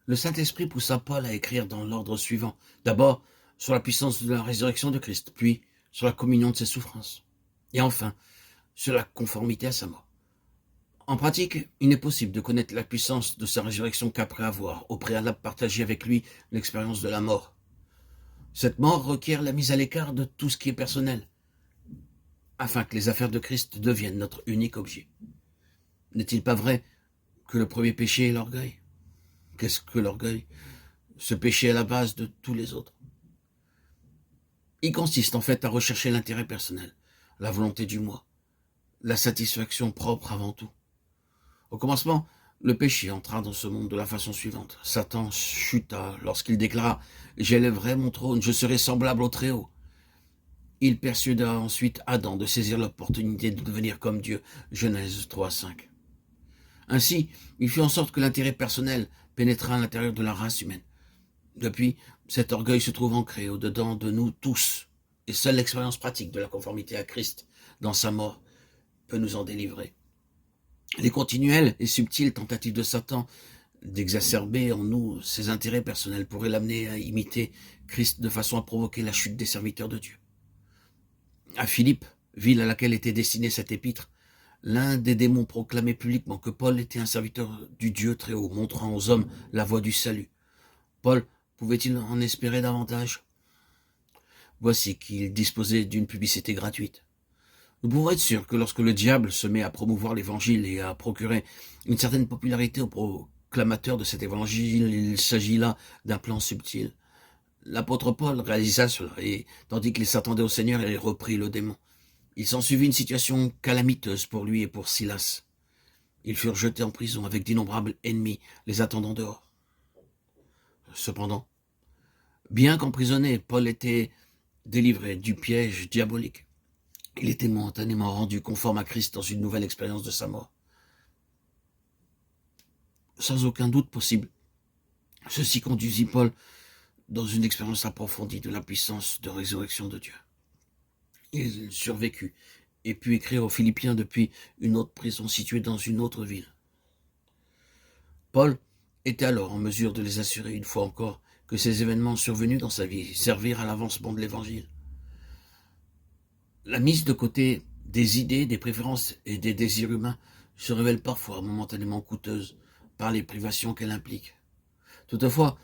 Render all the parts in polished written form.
le Saint-Esprit poussa Paul à écrire dans l'ordre suivant. D'abord, sur la puissance de la résurrection de Christ, puis sur la communion de ses souffrances, et enfin, sur la conformité à sa mort. En pratique, il n'est possible de connaître la puissance de sa résurrection qu'après avoir, au préalable, partagé avec lui l'expérience de la mort. Cette mort requiert la mise à l'écart de tout ce qui est personnel, afin que les affaires de Christ deviennent notre unique objet. N'est-il pas vrai que le premier péché est l'orgueil? Qu'est-ce que l'orgueil? Ce péché est la base de tous les autres. Il consiste en fait à rechercher l'intérêt personnel, la volonté du moi, la satisfaction propre avant tout. Au commencement, le péché entra dans ce monde de la façon suivante. Satan chuta lorsqu'il déclara « J'élèverai mon trône, je serai semblable au Très-Haut ». Il persuada ensuite Adam de saisir l'opportunité de devenir comme Dieu. Genèse 3:5. Ainsi, il fit en sorte que l'intérêt personnel pénétra à l'intérieur de la race humaine. Depuis, cet orgueil se trouve ancré au-dedans de nous tous, et seule l'expérience pratique de la conformité à Christ dans sa mort peut nous en délivrer. Les continuelles et subtiles tentatives de Satan d'exacerber en nous ses intérêts personnels pourraient l'amener à imiter Christ de façon à provoquer la chute des serviteurs de Dieu. À Philippe, ville à laquelle était destinée cette épître, l'un des démons proclamait publiquement que Paul était un serviteur du Dieu très haut, montrant aux hommes la voie du salut. Paul pouvait-il en espérer davantage? Voici qu'il disposait d'une publicité gratuite. Nous pouvons être sûrs que lorsque le diable se met à promouvoir l'évangile et à procurer une certaine popularité aux proclamateurs de cet évangile, il s'agit là d'un plan subtil. L'apôtre Paul réalisa cela, et tandis qu'il s'attendait au Seigneur, il reprit le démon. Il s'ensuivit une situation calamiteuse pour lui et pour Silas. Ils furent jetés en prison avec d'innombrables ennemis, les attendant dehors. Cependant, bien qu'emprisonné, Paul était délivré du piège diabolique. Il était momentanément rendu conforme à Christ dans une nouvelle expérience de sa mort. Sans aucun doute possible, ceci conduisit Paul dans une expérience approfondie de la puissance de résurrection de Dieu. Il survécut et put écrire aux Philippiens depuis une autre prison située dans une autre ville. Paul était alors en mesure de les assurer une fois encore que ces événements survenus dans sa vie servirent à l'avancement de l'Évangile. La mise de côté des idées, des préférences et des désirs humains se révèle parfois momentanément coûteuse par les privations qu'elle implique. Toutefois,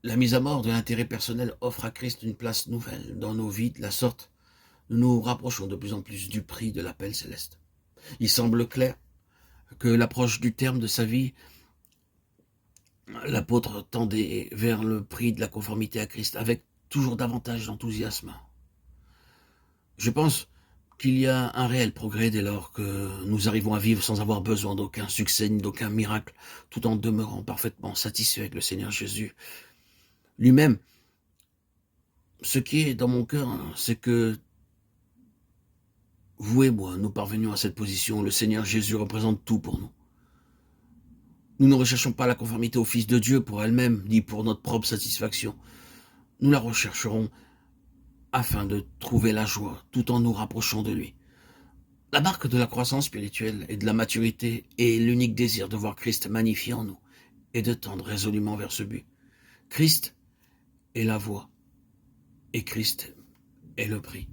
la mise à mort de l'intérêt personnel offre à Christ une place nouvelle dans nos vies. De la sorte, nous nous rapprochons de plus en plus du prix de l'appel céleste. Il semble clair que l'approche du terme de sa vie, l'apôtre tendait vers le prix de la conformité à Christ avec toujours davantage d'enthousiasme. Je pense qu'il y a un réel progrès dès lors que nous arrivons à vivre sans avoir besoin d'aucun succès ni d'aucun miracle, tout en demeurant parfaitement satisfait avec le Seigneur Jésus lui-même. Ce qui est dans mon cœur, c'est que vous et moi, nous parvenions à cette position. Le Seigneur Jésus représente tout pour nous. Nous ne recherchons pas la conformité au Fils de Dieu pour elle-même, ni pour notre propre satisfaction. Nous la rechercherons afin de trouver la joie, tout en nous rapprochant de lui. La marque de la croissance spirituelle et de la maturité est l'unique désir de voir Christ magnifié en nous et de tendre résolument vers ce but. Christ est la voie et Christ est le prix.